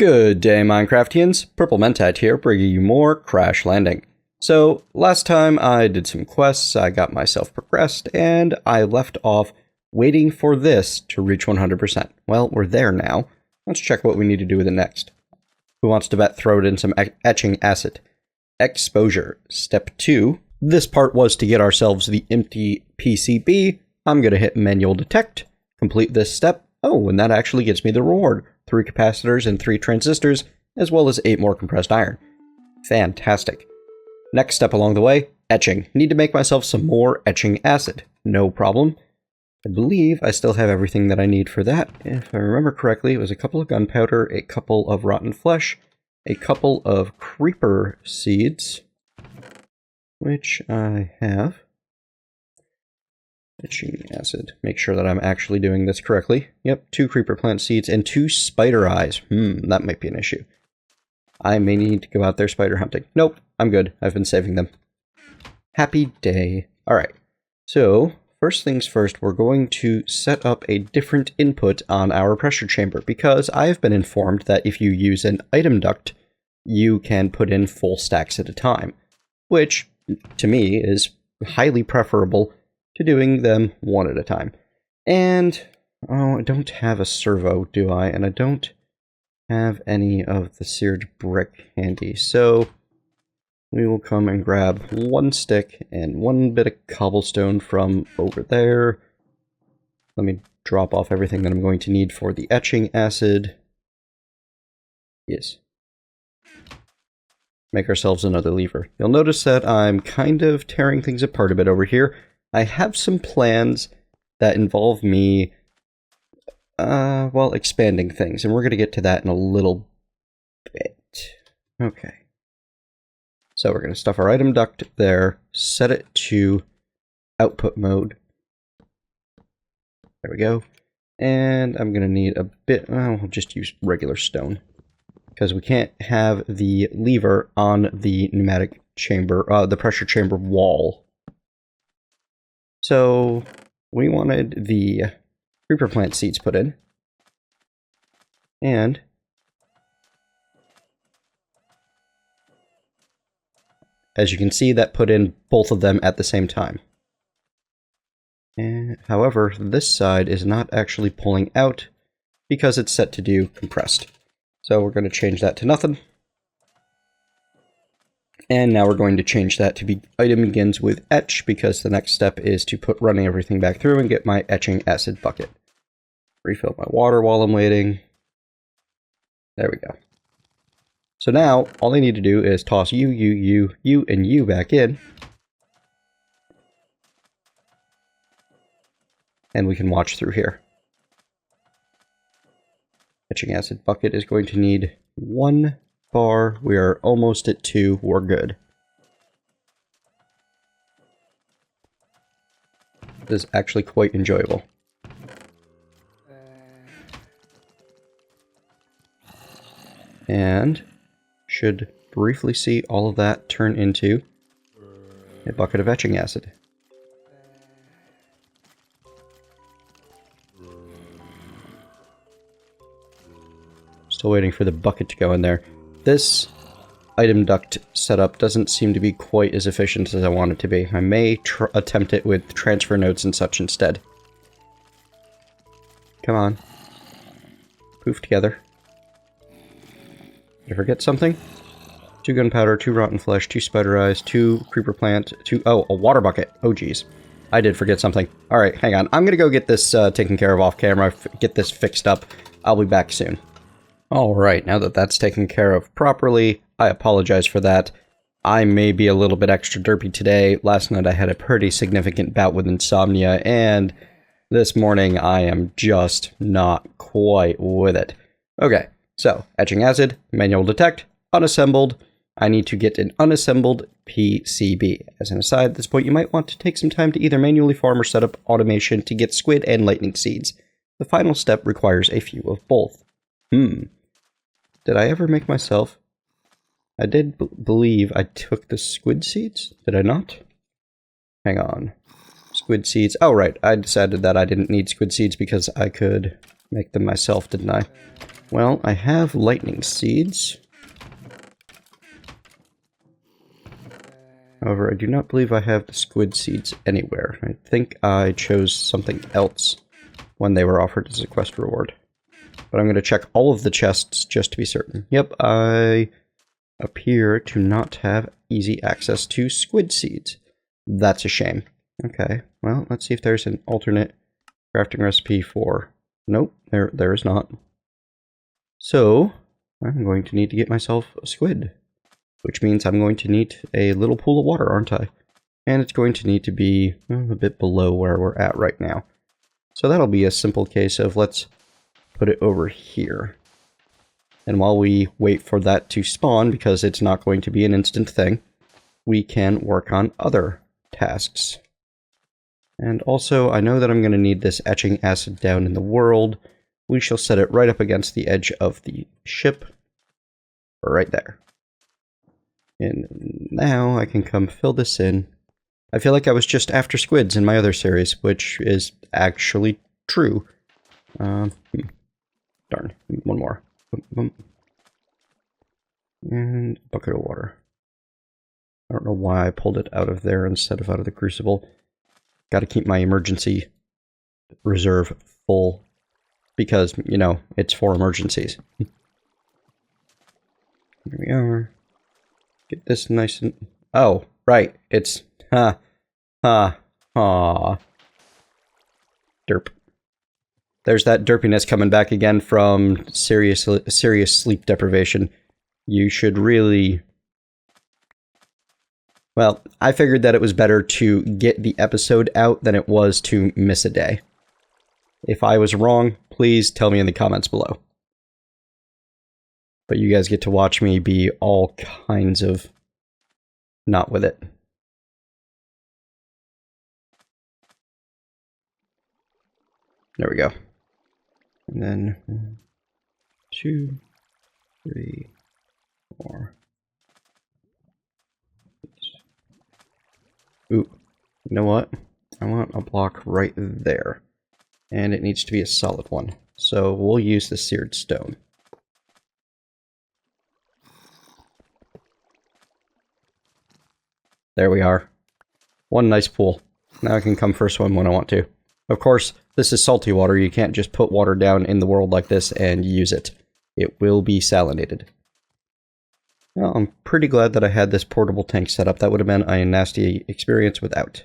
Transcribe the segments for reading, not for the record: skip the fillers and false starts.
Good day, Minecraftians. Purple Mentat here, bringing you more Crash Landing. So, last time I did some quests, I got myself progressed, and I left off waiting for this to reach 100%. Well, we're there now. Let's check what we need to do with it next. Who wants to bet throw it in some etching acid? Exposure. Step 2. This part was to get ourselves the empty PCB. I'm going to hit manual detect, complete this step. Oh, and that actually gets me the reward. 3 capacitors and 3 transistors, as well as 8 more compressed iron. Fantastic. Next step along the way, etching. Need to make myself some more etching acid. No problem. I believe I still have everything that I need for that. If I remember correctly, it was a couple of gunpowder, a couple of rotten flesh, a couple of creeper seeds, which I have. Etching acid. Make sure that I'm actually doing this correctly. Yep, 2 creeper plant seeds and 2 spider eyes. That might be an issue. I may need to go out there spider hunting. Nope, I'm good. I've been saving them. Happy day. Alright, so first things first, we're going to set up a different input on our pressure chamber because I've been informed that if you use an item duct, you can put in full stacks at a time, which to me is highly preferable to doing them one at a time. And, oh, I don't have a servo, do I? And I don't have any of the seared brick handy, so we will come and grab 1 stick and 1 bit of cobblestone from over there. Let me drop off everything that I'm going to need for the etching acid. Yes. Make ourselves another lever. You'll notice that I'm kind of tearing things apart a bit over here. I have some plans that involve me, well, expanding things, and we're going to get to that in a little bit. Okay. So we're going to stuff our item duct there, set it to output mode. There we go. And I'm going to need a bit, we'll just use regular stone, because we can't have the lever on the pneumatic chamber, the pressure chamber wall. So we wanted the creeper plant seeds put in, and as you can see, that put in both of them at the same time. And, however, this side is not actually pulling out because it's set to do compressed. So we're going to change that to nothing. And now we're going to change that to be item begins with etch, because the next step is to put running everything back through and get my etching acid bucket. Refill my water while I'm waiting. There we go. So now, all I need to do is toss you, and you back in. And we can watch through here. Etching acid bucket is going to need 1 bar. We are almost at 2. We're good. This is actually quite enjoyable. And should briefly see all of that turn into a bucket of etching acid. Still waiting for the bucket to go in there. This item duct setup doesn't seem to be quite as efficient as I want it to be. I may attempt it with transfer nodes and such instead. Come on. Poof together. Did I forget something? 2 gunpowder, 2 rotten flesh, 2 spider eyes, 2 creeper plant, 2... Oh, a water bucket. Oh, geez. I did forget something. Alright, hang on. I'm gonna go get this taken care of off camera, get this fixed up. I'll be back soon. Alright, now that that's taken care of properly, I apologize for that. I may be a little bit extra derpy today. Last night I had a pretty significant bout with insomnia, and this morning I am just not quite with it. Okay, so, etching acid, manual detect, unassembled. I need to get an unassembled PCB. As an aside, at this point you might want to take some time to either manually farm or set up automation to get squid and lightning seeds. The final step requires a few of both. Did I ever make myself? I did believe I took the squid seeds. Did I not? Hang on. Squid seeds. Oh, right. I decided that I didn't need squid seeds because I could make them myself, didn't I? Well, I have lightning seeds. However, I do not believe I have the squid seeds anywhere. I think I chose something else when they were offered as a quest reward. But I'm going to check all of the chests just to be certain. Yep, I appear to not have easy access to squid seeds. That's a shame. Okay, well, let's see if there's an alternate crafting recipe for... Nope, there is not. So, I'm going to need to get myself a squid. Which means I'm going to need a little pool of water, aren't I? And it's going to need to be a bit below where we're at right now. So that'll be a simple case of let's put it over here. And while we wait for that to spawn, because it's not going to be an instant thing, we can work on other tasks. And also, I know that I'm going to need this etching acid down in the world. We shall set it right up against the edge of the ship. Right there. And now I can come fill this in. I feel like I was just after squids in my other series, which is actually true. Darn, one more. And a bucket of water. I don't know why I pulled it out of there instead of out of the crucible. Got to keep my emergency reserve full because, you know, it's for emergencies. Here we are. Get this nice and... Oh, right. It's... Derp. There's that derpiness coming back again from serious sleep deprivation. You should really... Well, I figured that it was better to get the episode out than it was to miss a day. If I was wrong, please tell me in the comments below. But you guys get to watch me be all kinds of not with it. There we go. And then 1, 2, 3, 4. Ooh, you know what? I want a block right there. And it needs to be a solid one. So we'll use the seared stone. There we are. One nice pool. Now I can come for a swim when I want to. Of course, this is salty water. You can't just put water down in the world like this and use it. It will be salinated. Well, I'm pretty glad that I had this portable tank set up. That would have been a nasty experience without.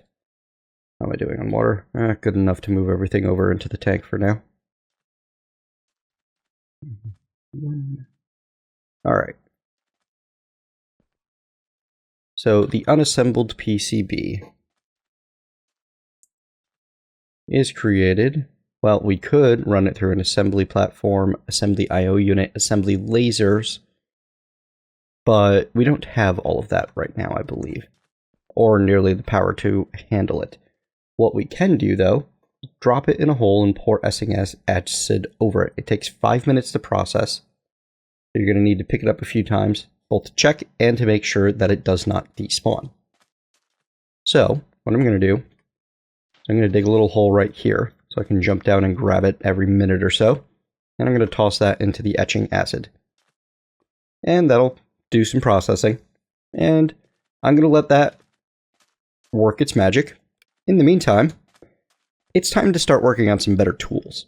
How am I doing on water? Good enough to move everything over into the tank for now. Alright. So, the unassembled PCB is created. Well, we could run it through an assembly platform, assembly IO unit, assembly lasers, but we don't have all of that right now, I believe, or nearly the power to handle it. What we can do, though, drop it in a hole and pour etching acid over it. It takes 5 minutes to process, so you're going to need to pick it up a few times, both to check and to make sure that it does not despawn. So, what I'm going to do, I'm going to dig a little hole right here, so I can jump down and grab it every minute or so, and I'm going to toss that into the etching acid. And that'll do some processing, and I'm going to let that work its magic. In the meantime, it's time to start working on some better tools.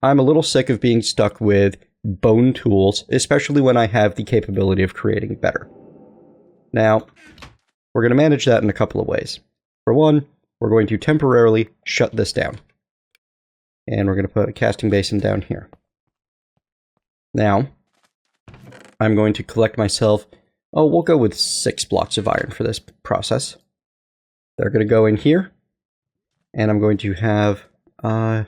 I'm a little sick of being stuck with bone tools, especially when I have the capability of creating better. Now, we're going to manage that in a couple of ways. For one, we're going to temporarily shut this down. And we're going to put a casting basin down here. Now, I'm going to collect myself, we'll go with 6 blocks of iron for this process. They're going to go in here. And I'm going to have, if I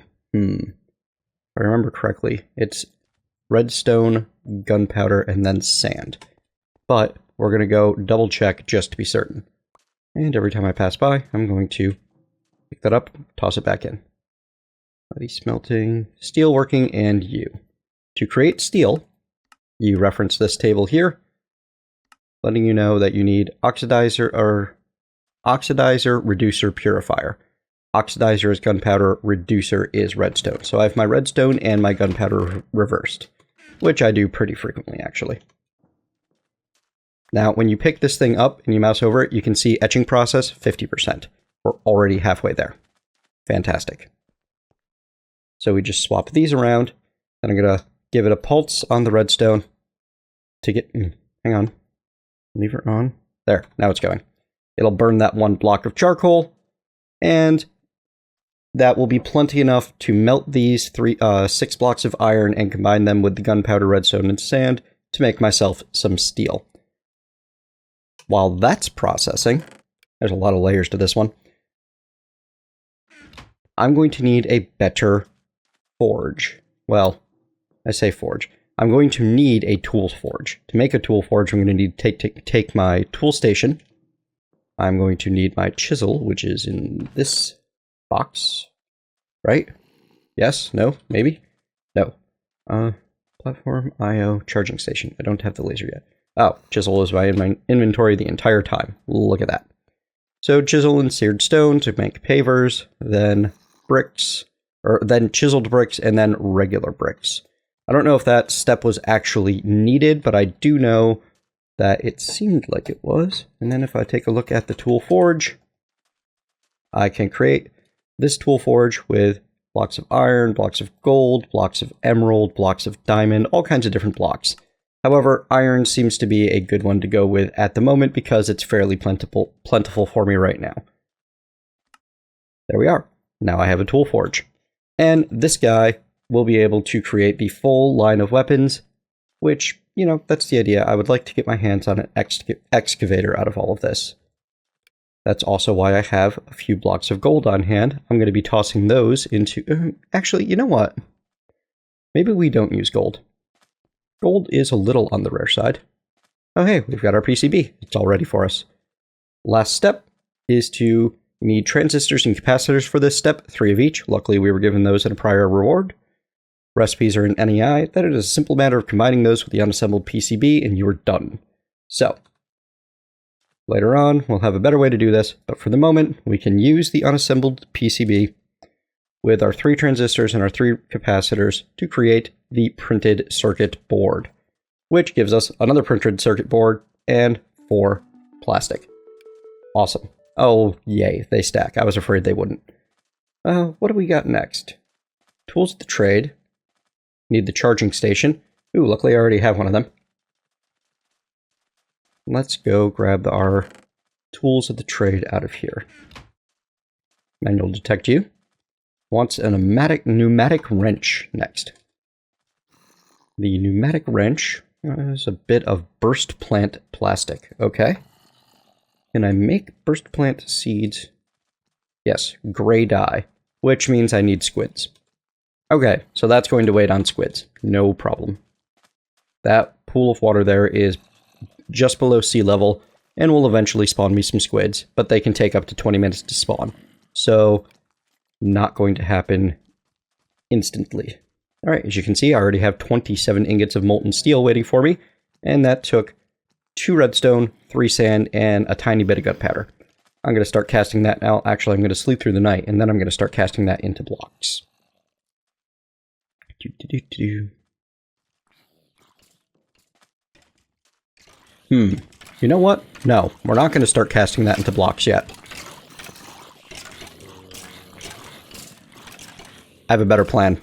remember correctly, it's redstone, gunpowder, and then sand. But we're going to go double check just to be certain. And every time I pass by, I'm going to pick that up, toss it back in. Body smelting, steel working, and you. To create steel, you reference this table here, letting you know that you need oxidizer, reducer, purifier. oxidizer is gunpowder, reducer is redstone. So I have my redstone and my gunpowder reversed, which I do pretty frequently, actually. Now, when you pick this thing up and you mouse over it, you can see etching process, 50%. We're already halfway there. Fantastic. So we just swap these around, and I'm going to give it a pulse on the redstone to get... hang on. Leave it on. There, now it's going. It'll burn that one block of charcoal, and that will be plenty enough to melt these 6 blocks of iron and combine them with the gunpowder, redstone, and sand to make myself some steel. While that's processing, there's a lot of layers to this one, I'm going to need a better forge. Well, I say forge. I'm going to need a tool forge. To make a tool forge, I'm going to need to take my tool station. I'm going to need my chisel, which is in this box, right? Yes? No? Maybe? No. Platform, IO, charging station. I don't have the laser yet. Oh, chisel is in my inventory the entire time. Look at that. So chisel and seared stone to make pavers, then bricks, or then chiseled bricks, and then regular bricks. I don't know if that step was actually needed, but I do know that it seemed like it was. And then if I take a look at the tool forge, I can create this tool forge with blocks of iron, blocks of gold, blocks of emerald, blocks of diamond, all kinds of different blocks. However, iron seems to be a good one to go with at the moment because it's fairly plentiful for me right now. There we are. Now I have a tool forge. And this guy will be able to create the full line of weapons, which, you know, that's the idea. I would like to get my hands on an excavator out of all of this. That's also why I have a few blocks of gold on hand. I'm going to be tossing those into... actually, you know what? Maybe we don't use gold. Gold is a little on the rare side. Oh hey, we've got our PCB. It's all ready for us. Last step is to need transistors and capacitors for this step, 3 of each. Luckily we were given those in a prior reward. Recipes are in NEI. Then it is a simple matter of combining those with the unassembled PCB and you are done. So, later on we'll have a better way to do this, but for the moment we can use the unassembled PCB with our 3 transistors and our 3 capacitors to create the printed circuit board, which gives us another printed circuit board and 4 plastic. Awesome. Oh, yay, they stack. I was afraid they wouldn't. What do we got next? Tools of the trade. Need the charging station. Ooh, luckily I already have one of them. Let's go grab our tools of the trade out of here. Manual detect you. Wants a pneumatic wrench next. The pneumatic wrench is a bit of burst plant plastic. Okay. Can I make burst plant seeds? Yes, gray dye, which means I need squids. Okay, so that's going to wait on squids. No problem. That pool of water there is just below sea level and will eventually spawn me some squids, but they can take up to 20 minutes to spawn. So, not going to happen instantly. Alright, as you can see, I already have 27 ingots of molten steel waiting for me, and that took 2 redstone, 3 sand, and a tiny bit of gunpowder. I'm going to start casting that now. Actually, I'm going to sleep through the night, and then I'm going to start casting that into blocks. You know what? No, we're not going to start casting that into blocks yet. I have a better plan.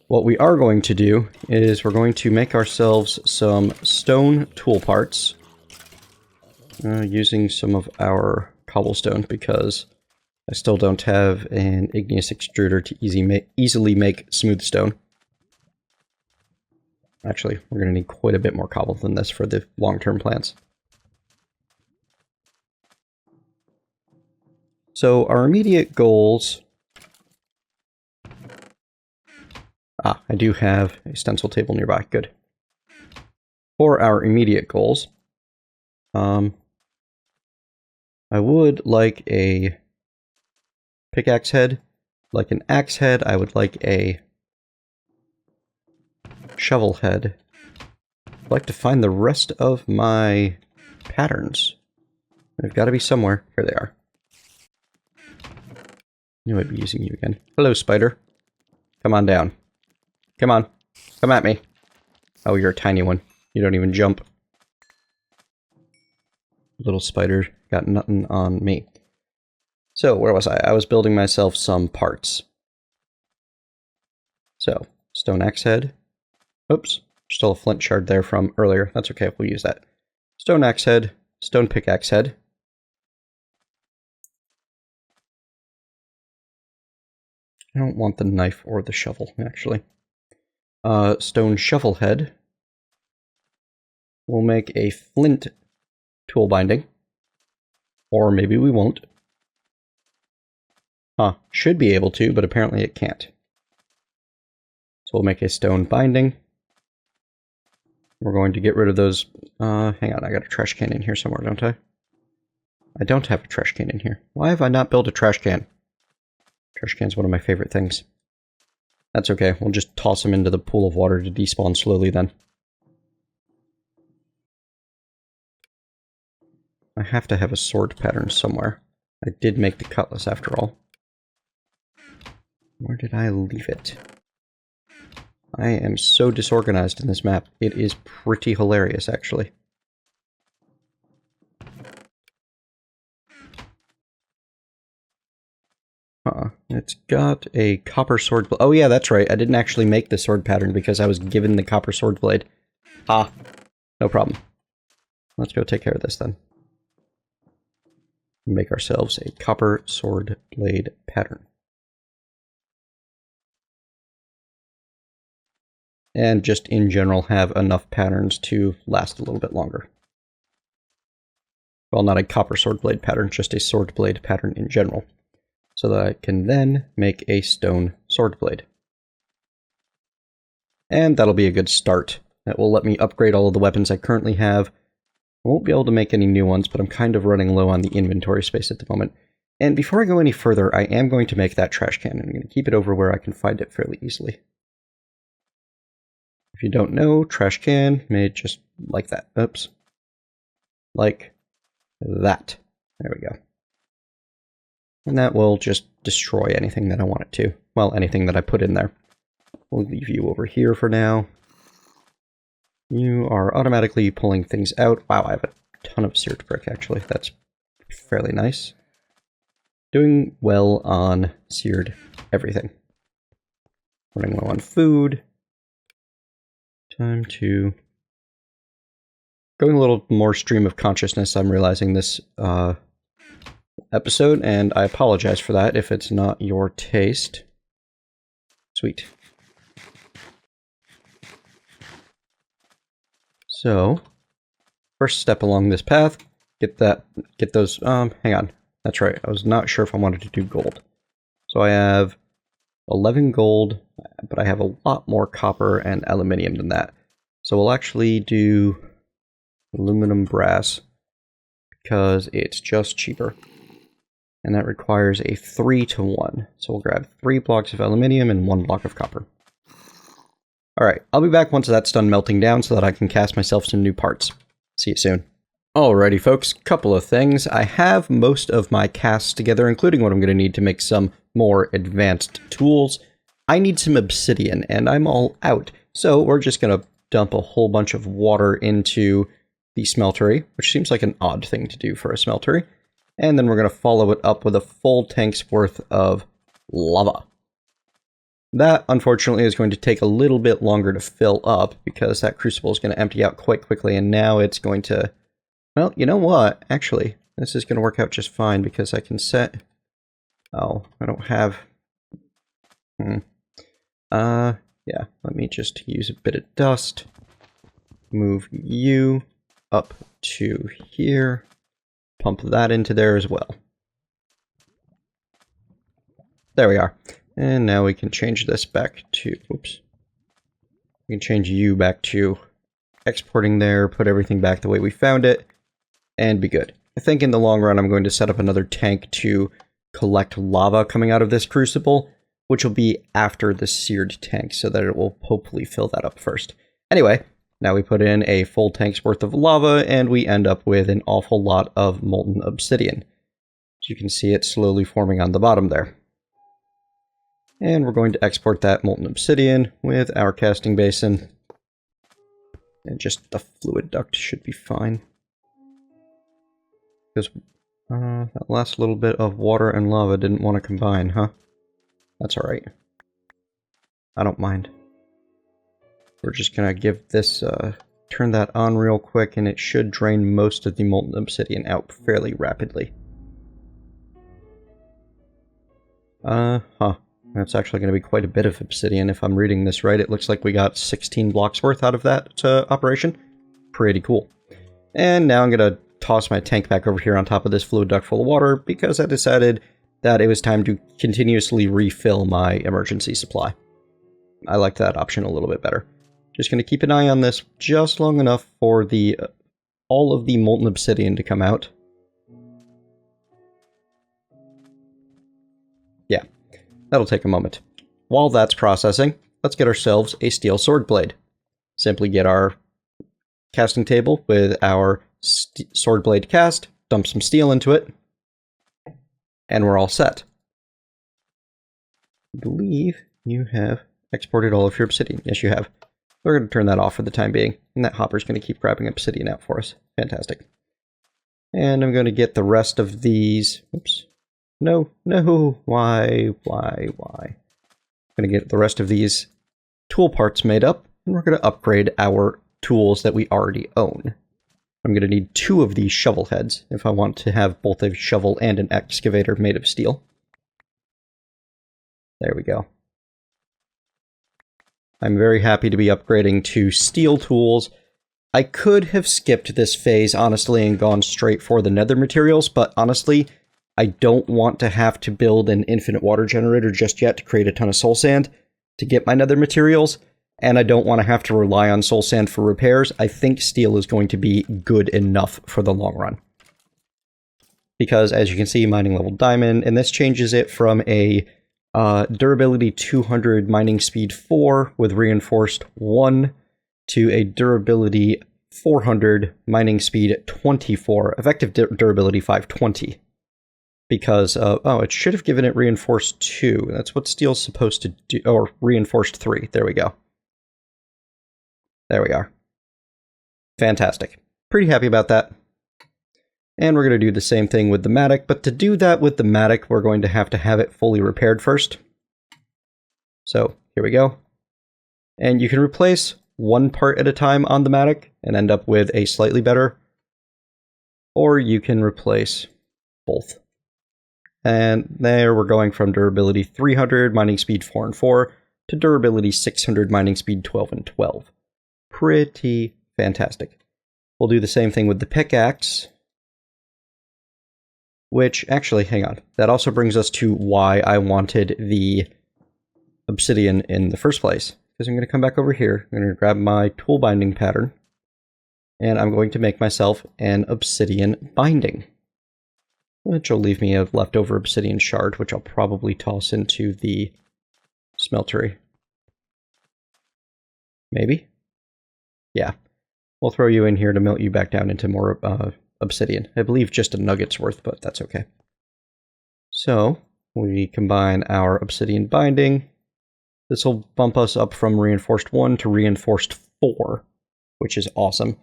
What we are going to do is we're going to make ourselves some stone tool parts using some of our cobblestone because I still don't have an igneous extruder to easily make smooth stone. Actually, we're going to need quite a bit more cobble than this for the long-term plans. So our immediate goals... I do have a stencil table nearby. Good. For our immediate goals, I would like a pickaxe head, like an axe head. I would like a shovel head. I'd like to find the rest of my patterns. They've got to be somewhere. Here they are. I might be using you again. Hello, spider. Come on down. Come on. Come at me. Oh, you're a tiny one. You don't even jump. Little spider got nothing on me. So, where was I? I was building myself some parts. So, stone axe head. Oops. Still a flint shard there from earlier. That's okay, we'll use that. Stone axe head. Stone pickaxe head. I don't want the knife or the shovel, actually. Stone shovel head. We'll make a flint tool binding. Or maybe we won't. Huh, should be able to, but apparently it can't. So we'll make a stone binding. We're going to get rid of those... hang on, I got a trash can in here somewhere, don't I? I don't have a trash can in here. Why have I not built a trash can? Trash can's one of my favorite things. That's okay, we'll just toss them into the pool of water to despawn slowly then. I have to have a sword pattern somewhere. I did make the cutlass after all. Where did I leave it? I am so disorganized in this map. It is pretty hilarious, actually. It's got a copper sword blade. Oh yeah, that's right. I didn't actually make the sword pattern because I was given the copper sword blade. Ah, no problem. Let's go take care of this then. Make ourselves a copper sword blade pattern. And just in general have enough patterns to last a little bit longer. Well, not a copper sword blade pattern, just a sword blade pattern in general. So that I can then make a stone sword blade. And that'll be a good start. That will let me upgrade all of the weapons I currently have. I won't be able to make any new ones, but I'm kind of running low on the inventory space at the moment. And before I go any further, I am going to make that trash can. I'm going to keep it over where I can find it fairly easily. If you don't know, trash can made just like that. Oops. Like that. There we go. And that will just destroy anything that I want it to. Well, anything that I put in there. We'll leave you over here for now. You are automatically pulling things out. Wow, I have a ton of seared brick, actually. That's fairly nice. Doing well on seared everything. Running low on food. Time to... Going a little more stream of consciousness, I'm realizing this episode, and I apologize for that if it's not your taste. Sweet. So, first step along this path, get those, hang on, that's right, I was not sure if I wanted to do gold. So I have 11 gold, but I have a lot more copper and aluminium than that. So we'll actually do aluminum brass, because it's just cheaper. And that requires a 3-to-1. So we'll grab 3 blocks of aluminium and 1 block of copper. Alright, I'll be back once that's done melting down so that I can cast myself some new parts. See you soon. Alrighty folks, couple of things. I have most of my casts together, including what I'm going to need to make some more advanced tools. I need some obsidian, and I'm all out. So we're just going to dump a whole bunch of water into the smeltery, which seems like an odd thing to do for a smeltery. And then we're going to follow it up with a full tank's worth of lava. That, unfortunately, is going to take a little bit longer to fill up, because that crucible is going to empty out quite quickly, and now it's going to... Well, you know what? Actually, this is going to work out just fine, because I can set... Oh, I don't have... yeah, let me just use a bit of dust. Move you up to here. Pump that into there as well. There we are. And now we can change this back to, oops. We can change you back to exporting there, put everything back the way we found it, and be good. I think in the long run I'm going to set up another tank to collect lava coming out of this crucible, which will be after the seared tank, so that it will hopefully fill that up first. Anyway, now we put in a full tank's worth of lava, and we end up with an awful lot of molten obsidian. As you can see, it's slowly forming on the bottom there. And we're going to export that molten obsidian with our casting basin. And just the fluid duct should be fine. Because that last little bit of water and lava didn't want to combine, huh? That's alright. I don't mind. We're just gonna give this, turn that on real quick, and it should drain most of the molten obsidian out fairly rapidly. That's actually going to be quite a bit of obsidian if I'm reading this right. It looks like we got 16 blocks worth out of that operation. Pretty cool. And now I'm going to toss my tank back over here on top of this fluid duct full of water because I decided that it was time to continuously refill my emergency supply. I like that option a little bit better. Just going to keep an eye on this just long enough for the all of the molten obsidian to come out. Yeah, that'll take a moment. While that's processing, let's get ourselves a steel sword blade. Simply get our casting table with our sword blade cast, dump some steel into it, and we're all set. I believe you have exported all of your obsidian. Yes, you have. We're going to turn that off for the time being, and that hopper's going to keep grabbing obsidian out for us. Fantastic. And I'm going to get the rest of these... Oops. No, why? I'm going to get the rest of these tool parts made up, and we're going to upgrade our tools that we already own. I'm going to need 2 of these shovel heads if I want to have both a shovel and an excavator made of steel. There we go. I'm very happy to be upgrading to steel tools. I could have skipped this phase, honestly, and gone straight for the nether materials, but honestly, I don't want to have to build an infinite water generator just yet to create a ton of soul sand to get my nether materials, and I don't want to have to rely on soul sand for repairs. I think steel is going to be good enough for the long run. Because, as you can see, mining level diamond, and this changes it from a durability 200, mining speed 4 with reinforced 1 to a durability 400, mining speed 24, effective durability 520. Because, oh, it should have given it reinforced 2. That's what steel's supposed to do, or reinforced 3. There we go. There we are. Fantastic. Pretty happy about that. And we're going to do the same thing with the Matic, but to do that with the Matic, we're going to have it fully repaired first. So, here we go. And you can replace one part at a time on the Matic and end up with a slightly better, or you can replace both. And there we're going from durability 300, mining speed 4 and 4, to durability 600, mining speed 12 and 12. Pretty fantastic. We'll do the same thing with the pickaxe. Which, actually, hang on. That also brings us to why I wanted the obsidian in the first place. Because I'm going to come back over here. I'm going to grab my tool binding pattern. And I'm going to make myself an obsidian binding. Which will leave me a leftover obsidian shard, which I'll probably toss into the smeltery. Maybe? Yeah. We'll throw you in here to melt you back down into more obsidian. I believe just a nugget's worth, but that's okay. So, we combine our obsidian binding. This will bump us up from reinforced 1 to reinforced 4, which is awesome,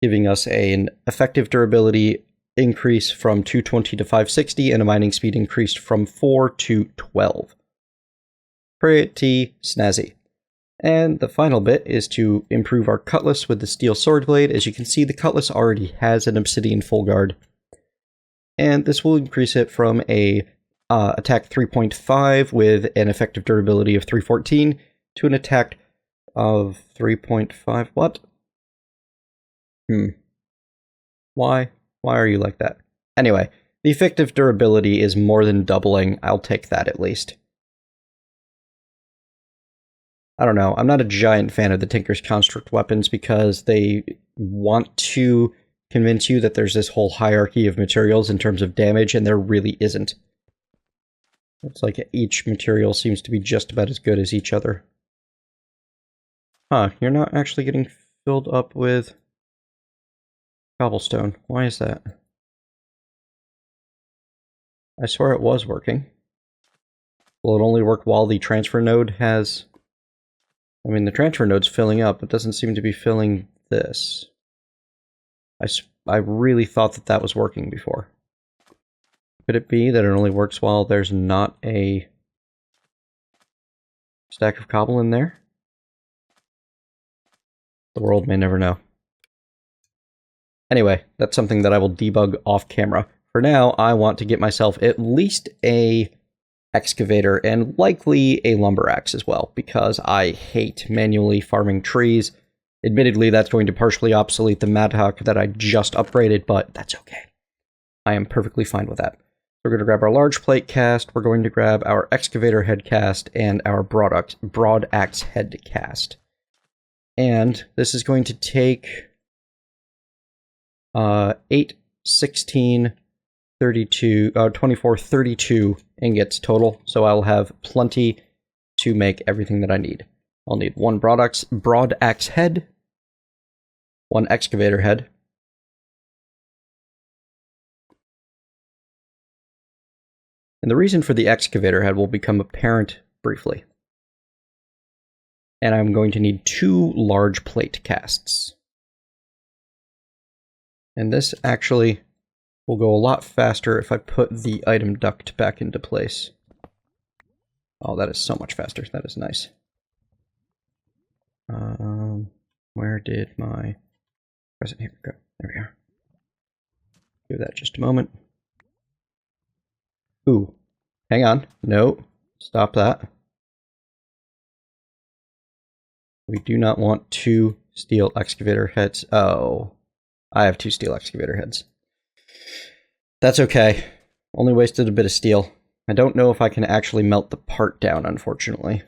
giving us an effective durability increase from 220 to 560 and a mining speed increased from 4 to 12. Pretty snazzy. And the final bit is to improve our cutlass with the steel sword blade. As you can see, the cutlass already has an obsidian full guard. And this will increase it from a attack 3.5 with an effective durability of 314 to an attack of 3.5. What? Why? Why are you like that? Anyway, the effective durability is more than doubling. I'll take that at least. I don't know. I'm not a giant fan of the Tinker's Construct weapons because they want to convince you that there's this whole hierarchy of materials in terms of damage, and there really isn't. It's like each material seems to be just about as good as each other. Huh, you're not actually getting filled up with cobblestone. Why is that? I swear it was working. Will it only work while the transfer node has... I mean, the transfer node's filling up. It doesn't seem to be filling this. I really thought that that was working before. Could it be that it only works while there's not a stack of cobble in there? The world may never know. Anyway, that's something that I will debug off camera. For now, I want to get myself at least a excavator and likely a lumber axe as well, because I hate manually farming trees. Admittedly, that's going to partially obsolete the Madhawk that I just upgraded, but that's okay. I am perfectly fine with that. We're going to grab our large plate cast, we're going to grab our excavator head cast, and our broad axe head cast. And this is going to take 8, 16, 32, 24, 32 ingots total, so I'll have plenty to make everything that I need. I'll need one broad axe head, one excavator head, and the reason for the excavator head will become apparent briefly. And I'm going to need 2 large plate casts. And this actually will go a lot faster if I put the item duct back into place. Oh, that is so much faster. That is nice. Where did my present? Here we go. There we are. Give that just a moment. Ooh, hang on. No, stop that. We do not want 2 steel excavator heads. Oh, I have 2 steel excavator heads. That's okay. Only wasted a bit of steel. I don't know if I can actually melt the part down, unfortunately.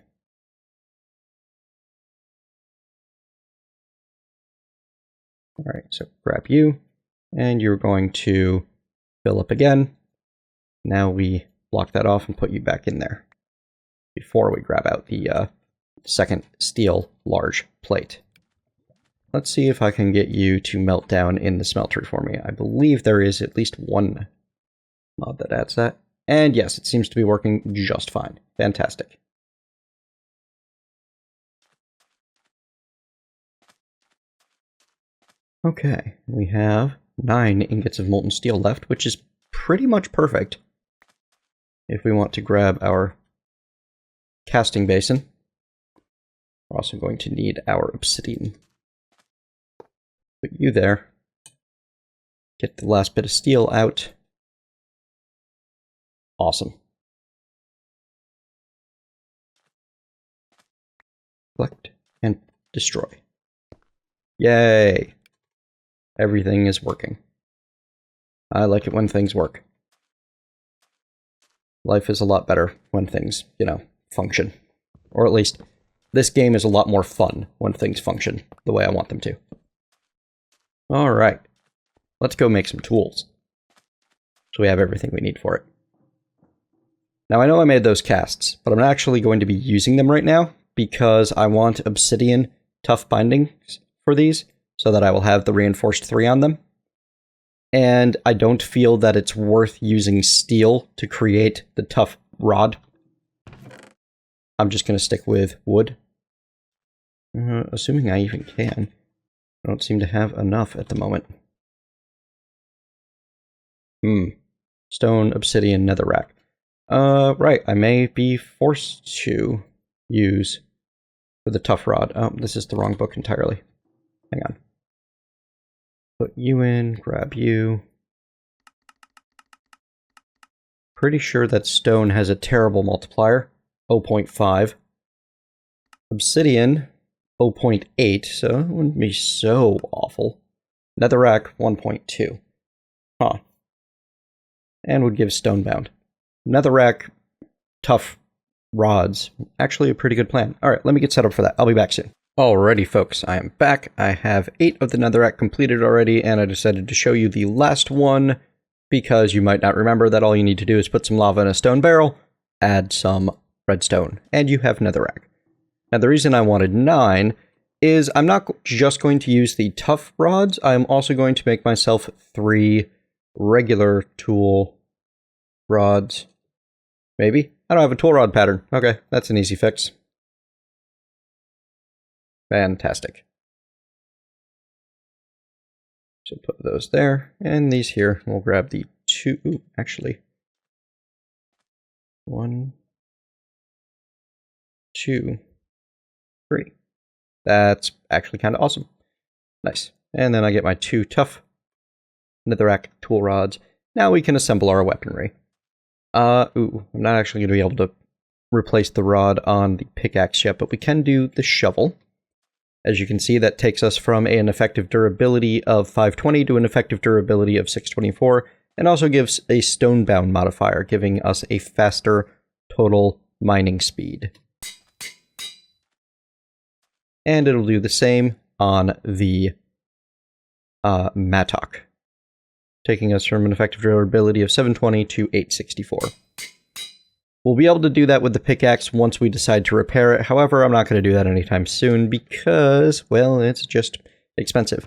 Alright, so grab you, and you're going to fill up again. Now we block that off and put you back in there before we grab out the second steel large plate. Let's see if I can get you to melt down in the smeltery for me. I believe there is at least one mod that adds that. And yes, it seems to be working just fine. Fantastic. Okay, we have 9 ingots of molten steel left, which is pretty much perfect. If we want to grab our casting basin, we're also going to need our obsidian. Put you there. Get the last bit of steel out. Awesome. Collect and destroy. Yay! Everything is working. I like it when things work. Life is a lot better when things, you know, function. Or at least, this game is a lot more fun when things function the way I want them to. Alright, let's go make some tools. So we have everything we need for it. Now I know I made those casts, but I'm not actually going to be using them right now because I want obsidian tough bindings for these so that I will have the reinforced 3 on them. And I don't feel that it's worth using steel to create the tough rod. I'm just going to stick with wood. Assuming I even can. I don't seem to have enough at the moment. Stone, obsidian, netherrack. Right, I may be forced to use for the tough rod. Oh, this is the wrong book entirely. Hang on. Put you in, grab you. Pretty sure that stone has a terrible multiplier, 0.5. Obsidian, 0.8, so it wouldn't be so awful. Netherrack, 1.2. Huh. And would give stonebound. Netherrack, tough rods. Actually a pretty good plan. Alright, let me get set up for that. I'll be back soon. Alrighty folks, I am back. I have 8 of the netherrack completed already, and I decided to show you the last one, because you might not remember that all you need to do is put some lava in a stone barrel, add some redstone, and you have netherrack. Now the reason I wanted 9 is I'm not just going to use the tough rods, I'm also going to make myself 3 regular tool rods. Maybe? I don't have a tool rod pattern. Okay, that's an easy fix. Fantastic. So put those there, and these here. We'll grab the two. Ooh, actually. 1, 2, 3. That's actually kind of awesome. Nice. And then I get my 2 tough netherrack tool rods. Now we can assemble our weaponry. I'm not actually going to be able to replace the rod on the pickaxe yet, but we can do the shovel. As you can see, that takes us from an effective durability of 520 to an effective durability of 624, and also gives a stonebound modifier, giving us a faster total mining speed. And it'll do the same on the mattock, taking us from an effective durability of 720 to 864. We'll be able to do that with the pickaxe once we decide to repair it. However, I'm not going to do that anytime soon because, well, it's just expensive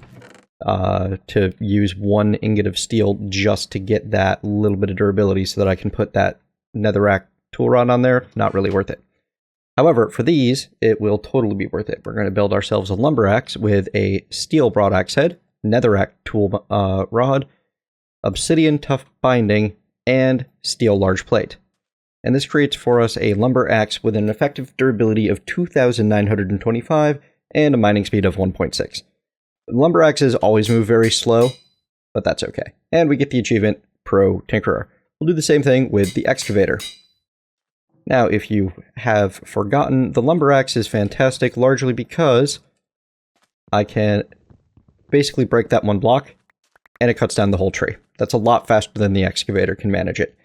to use 1 ingot of steel just to get that little bit of durability so that I can put that netherrack tool rod on there. Not really worth it. However, for these, it will totally be worth it. We're going to build ourselves a lumber axe with a steel broadaxe head, netherrack tool rod, obsidian tough binding, and steel large plate. And this creates for us a lumber axe with an effective durability of 2,925 and a mining speed of 1.6. Lumber axes always move very slow, but that's okay. And we get the achievement Pro Tinkerer. We'll do the same thing with the excavator. Now, if you have forgotten, the lumber axe is fantastic largely because I can basically break that 1 block and it cuts down the whole tree. That's a lot faster than the excavator can manage it.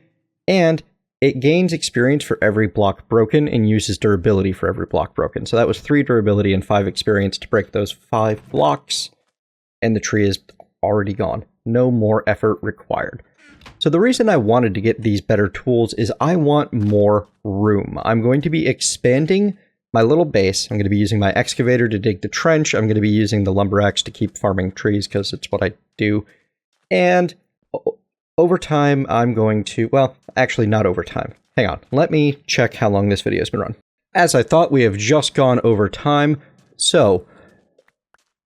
And it gains experience for every block broken and uses durability for every block broken. So that was 3 durability and 5 experience to break those 5 blocks, and the tree is already gone. No more effort required. So the reason I wanted to get these better tools is I want more room. I'm going to be expanding my little base. I'm going to be using my excavator to dig the trench. I'm going to be using the lumber axe to keep farming trees because it's what I do. And over time, I'm going to, well, actually not over time. Hang on, let me check how long this video has been run. As I thought, we have just gone over time. So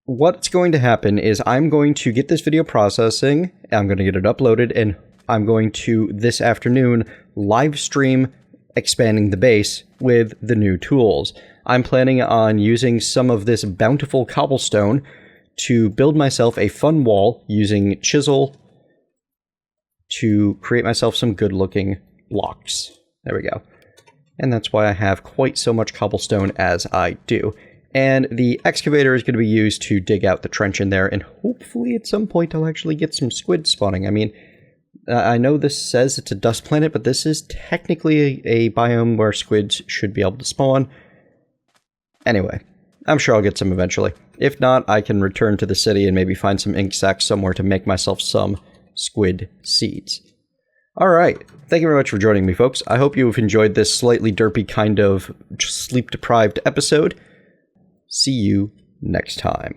what's going to happen is I'm going to get this video processing, I'm going to get it uploaded, and I'm going to, this afternoon, live stream expanding the base with the new tools. I'm planning on using some of this bountiful cobblestone to build myself a fun wall using chisel to create myself some good-looking blocks. There we go. And that's why I have quite so much cobblestone as I do. And the excavator is going to be used to dig out the trench in there, and hopefully at some point I'll actually get some squid spawning. I mean, I know this says it's a dust planet, but this is technically a biome where squids should be able to spawn. Anyway, I'm sure I'll get some eventually. If not, I can return to the city and maybe find some ink sacs somewhere to make myself some squid seeds. Alright, thank you very much for joining me, folks. I hope you have enjoyed this slightly derpy kind of sleep-deprived episode. See you next time.